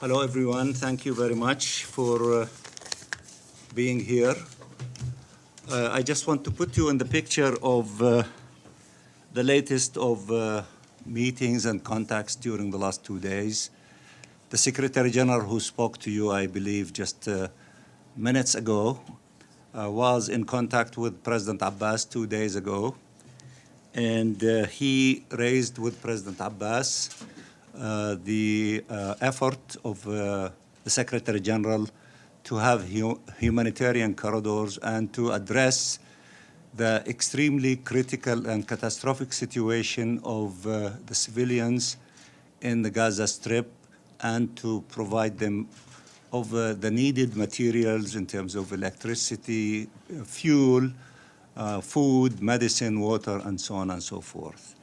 Hello, everyone. Thank you very much for being here. I just want to put you in the picture of the latest of meetings and contacts during the last 2 days. The Secretary General who spoke to you, I believe, just minutes ago, was in contact with President Abbas 2 days ago. And he raised with President Abbas the effort of the Secretary General to have humanitarian corridors and to address the extremely critical and catastrophic situation of the civilians in the Gaza Strip and to provide them of the needed materials in terms of electricity, fuel, food, medicine, water, and so on and so forth.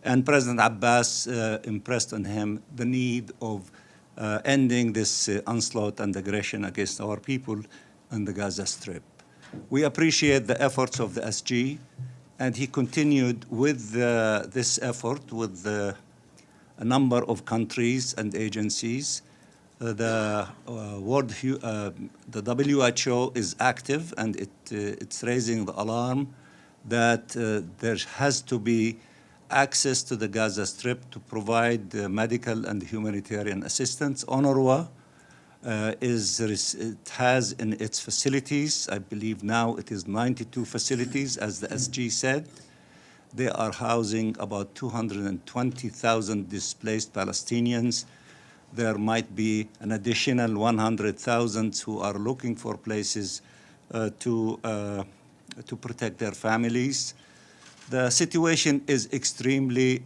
And President Abbas impressed on him the need of ending this onslaught and aggression against our people in the Gaza Strip. We appreciate the efforts of the SG, and he continued with this effort with a number of countries and agencies. The WHO is active, and it's raising the alarm that there has to be access to the Gaza Strip to provide medical and humanitarian assistance. UNRWA it has in its facilities, I believe now it is 92 facilities, as the SG said. They are housing about 220,000 displaced Palestinians. There might be an additional 100,000 who are looking for places to protect their families. The situation is extremely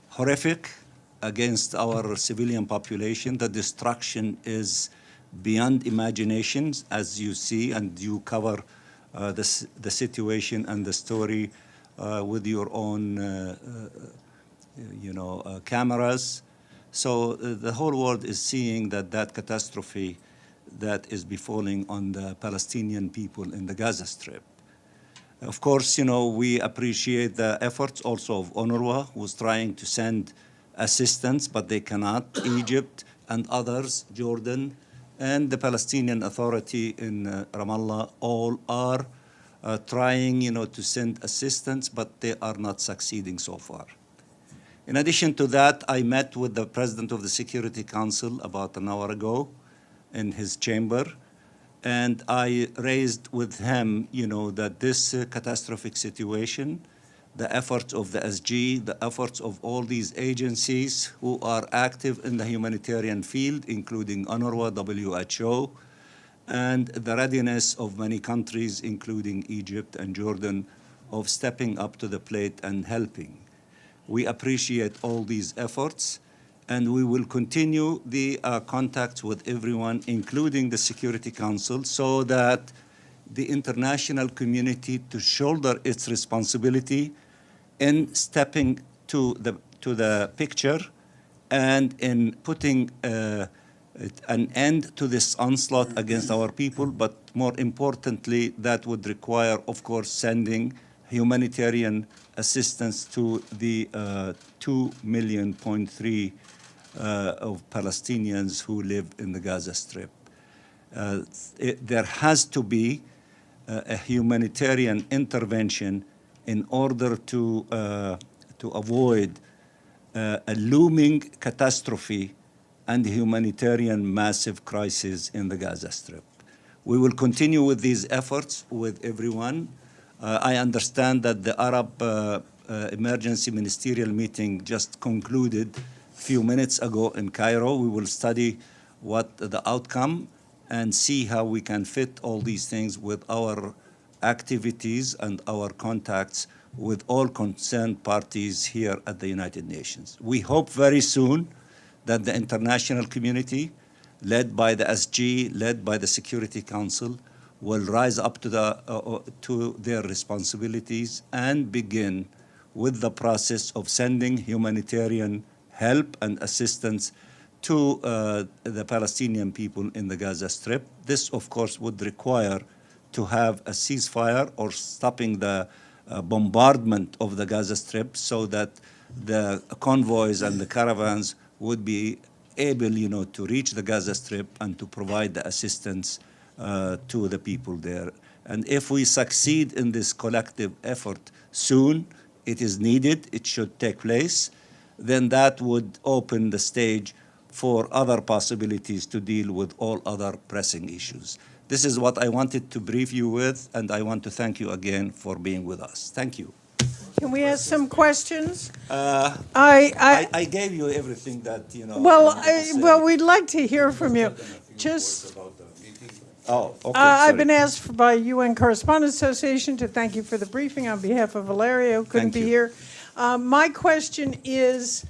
horrific against our civilian population. The destruction is beyond imagination, as you see, and you cover the situation and the story with your own cameras. So the whole world is seeing that catastrophe that is befalling on the Palestinian people in the Gaza Strip. Of course, we appreciate the efforts also of UNRWA, who's trying to send assistance, but they cannot. Egypt and others, Jordan, and the Palestinian Authority in Ramallah, all are trying, to send assistance, but they are not succeeding so far. In addition to that, I met with the President of the Security Council about an hour ago in his chamber, and I raised with him, that this catastrophic situation, the efforts of the SG, the efforts of all these agencies who are active in the humanitarian field, including UNRWA, WHO, and the readiness of many countries, including Egypt and Jordan, of stepping up to the plate and helping. We appreciate all these efforts, and we will continue the contacts with everyone, including the Security Council, so that the international community to shoulder its responsibility in stepping to the picture and in putting an end to this onslaught against our people. But more importantly, that would require, of course, sending humanitarian assistance to the 2.3 million of Palestinians who live in the Gaza Strip. There has to be a humanitarian intervention in order to avoid a looming catastrophe and humanitarian massive crisis in the Gaza Strip. We will continue with these efforts with everyone. I understand that the Arab Emergency Ministerial Meeting just concluded a few minutes ago in Cairo. We will study what the outcome and see how we can fit all these things with our activities and our contacts with all concerned parties here at the United Nations. We hope very soon that the international community, led by the SG, led by the Security Council, will rise up to their responsibilities and begin with the process of sending humanitarian help and assistance to the Palestinian people in the Gaza Strip. This, of course, would require to have a ceasefire or stopping the bombardment of the Gaza Strip so that the convoys and the caravans would be able, to reach the Gaza Strip and to provide the assistance to the people there. And if we succeed in this collective effort soon, it is needed, it should take place, then that would open the stage for other possibilities to deal with all other pressing issues. This is what I wanted to brief you with, and I want to thank you again for being with us. Thank you. Can we ask some questions? I gave you everything that, Well, we'd like to hear from you. Just, okay, I've sorry. been asked by UN Correspondents Association to thank you for the briefing on behalf of Valerio, who couldn't Thank be you. here. My question is,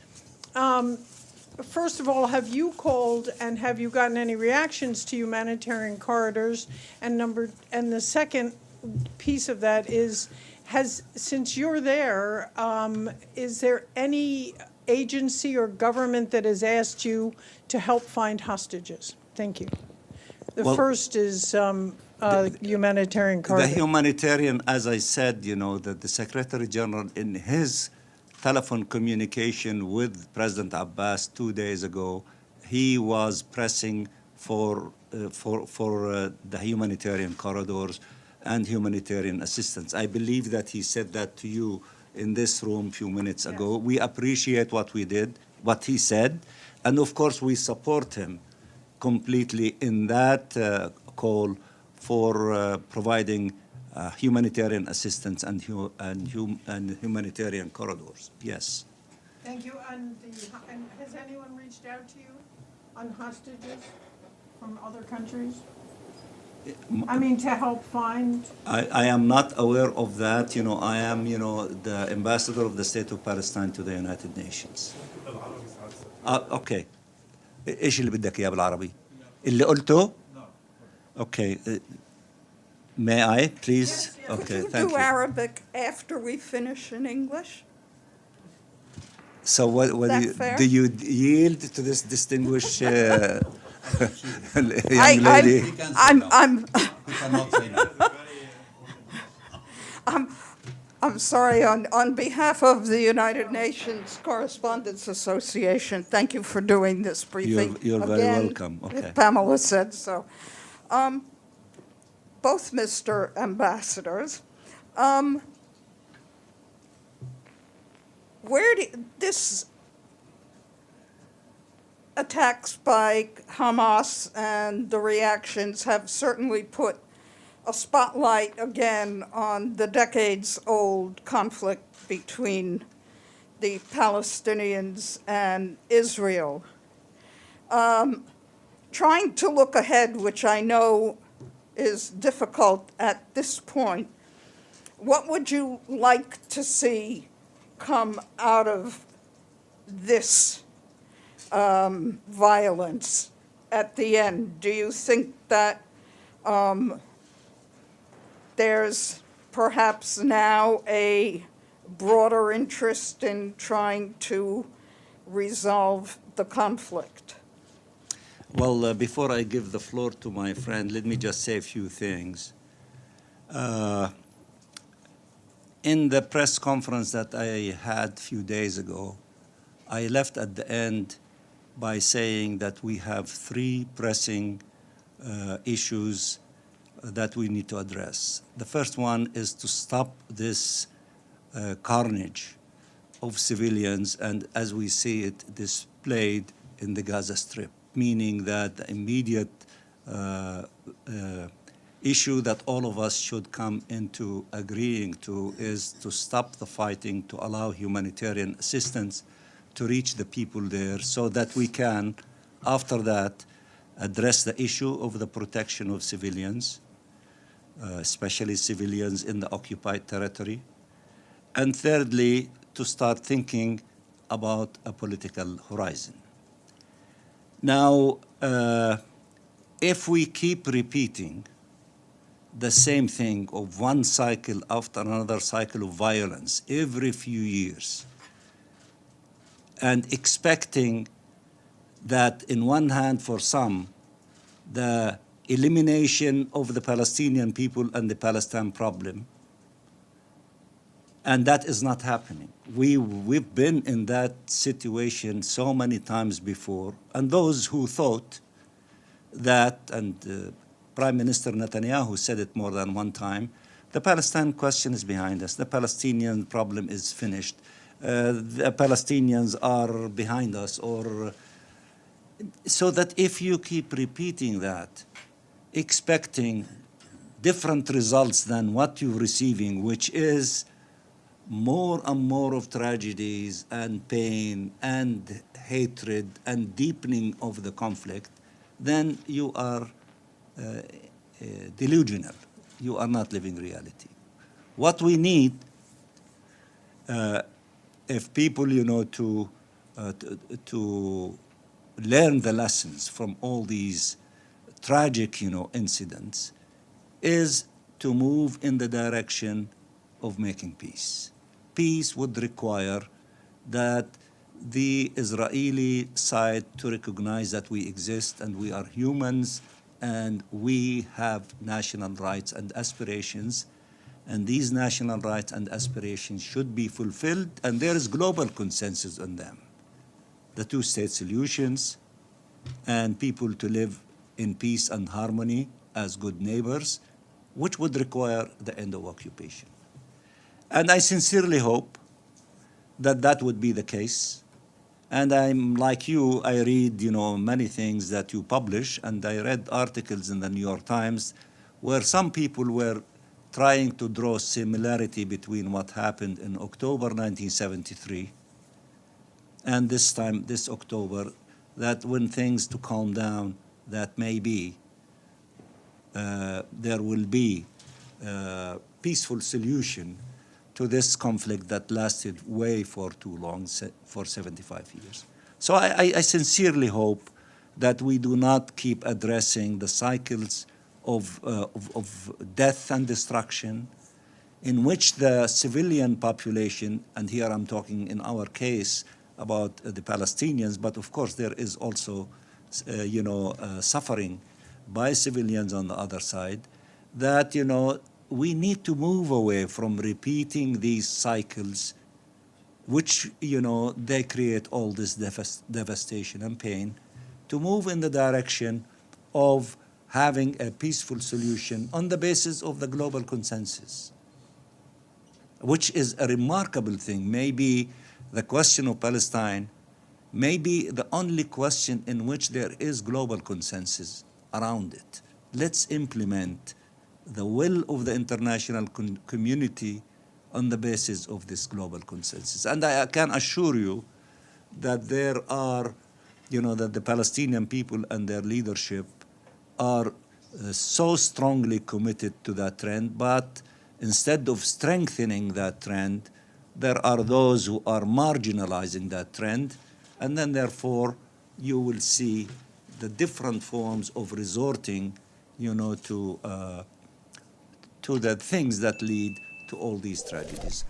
first of all, have you called and have you gotten any reactions to humanitarian corridors? And the second piece of that is, since you're there, is there any agency or government that has asked you to help find hostages? Thank you. The Well, first is humanitarian The corridor. humanitarian, as I said, that the Secretary General in his telephone communication with President Abbas 2 days ago, he was pressing for the humanitarian corridors and humanitarian assistance. I believe that he said that to you in this room a few minutes ago. We appreciate what he said, and of course we support him completely in that call for providing humanitarian assistance and humanitarian corridors. Yes. Thank you. And has anyone reached out to you on hostages from other countries? I mean, to help find? I am not aware of that. I am, the ambassador of the State of Palestine to the United Nations. Okay. ايش اللي بدك اياه بالعربي؟ اللي قلته؟ Okay. May I, please? Yes, yes. Okay, Could thank you do you. Arabic after we finish in English? So what That do you, fair? do you yield to this distinguished young lady? I'm sorry, on behalf of the United Nations Correspondents Association, thank you for doing this briefing. You're very Again, welcome. Okay. Pamela said so. Both Mr. Ambassadors, this attacks by Hamas and the reactions have certainly put a spotlight again on the decades-old conflict between the Palestinians and Israel. Trying to look ahead, which I know is difficult at this point, what would you like to see come out of this violence at the end? Do you think that there's perhaps now a broader interest in trying to resolve the conflict? Well, before I give the floor to my friend, let me just say a few things. In the press conference that I had a few days ago, I left at the end by saying that we have three pressing issues that we need to address. The first one is to stop this carnage of civilians, and as we see it displayed in the Gaza Strip, meaning that the immediate issue that all of us should come into agreeing to is to stop the fighting, to allow humanitarian assistance to reach the people there so that we can, after that, address the issue of the protection of civilians, especially civilians in the occupied territory. And thirdly, to start thinking about a political horizon. Now, if we keep repeating the same thing of one cycle after another cycle of violence every few years, and expecting that in one hand for some, the elimination of the Palestinian people and the Palestine problem, And that is not happening. We've been in that situation so many times before, and those who thought that, and Prime Minister Netanyahu said it more than one time, the Palestine question is behind us, the Palestinian problem is finished, the Palestinians are behind us, or so that if you keep repeating that, expecting different results than what you're receiving, which is more and more of tragedies and pain and hatred and deepening of the conflict, then you are delusional. You are not living reality. What we need, if people, to learn the lessons from all these tragic, incidents, is to move in the direction of making peace. Peace would require that the Israeli side to recognize that we exist and we are humans and we have national rights and aspirations, and these national rights and aspirations should be fulfilled, and there is global consensus on them. The two-state solutions and people to live in peace and harmony as good neighbors, which would require the end of occupation. And I sincerely hope that that would be the case. And I'm like you, I read, many things that you publish, and I read articles in the New York Times where some people were trying to draw similarity between what happened in October 1973 and this October, that when things to calm down, that maybe there will be a peaceful solution to this conflict that lasted way for too long, for 75 years. So I sincerely hope that we do not keep addressing the cycles of death and destruction in which the civilian population, and here I'm talking in our case about the Palestinians, but of course there is also suffering by civilians on the other side, that we need to move away from repeating these cycles, which, they create all this devastation and pain, to move in the direction of having a peaceful solution on the basis of the global consensus, which is a remarkable thing. Maybe the question of Palestine may be the only question in which there is global consensus around it. Let's implement the will of the international community on the basis of this global consensus. And I can assure you that there are, that the Palestinian people and their leadership are so strongly committed to that trend, but instead of strengthening that trend, there are those who are marginalizing that trend, and then therefore you will see the different forms of resorting, to the things that lead to all these tragedies.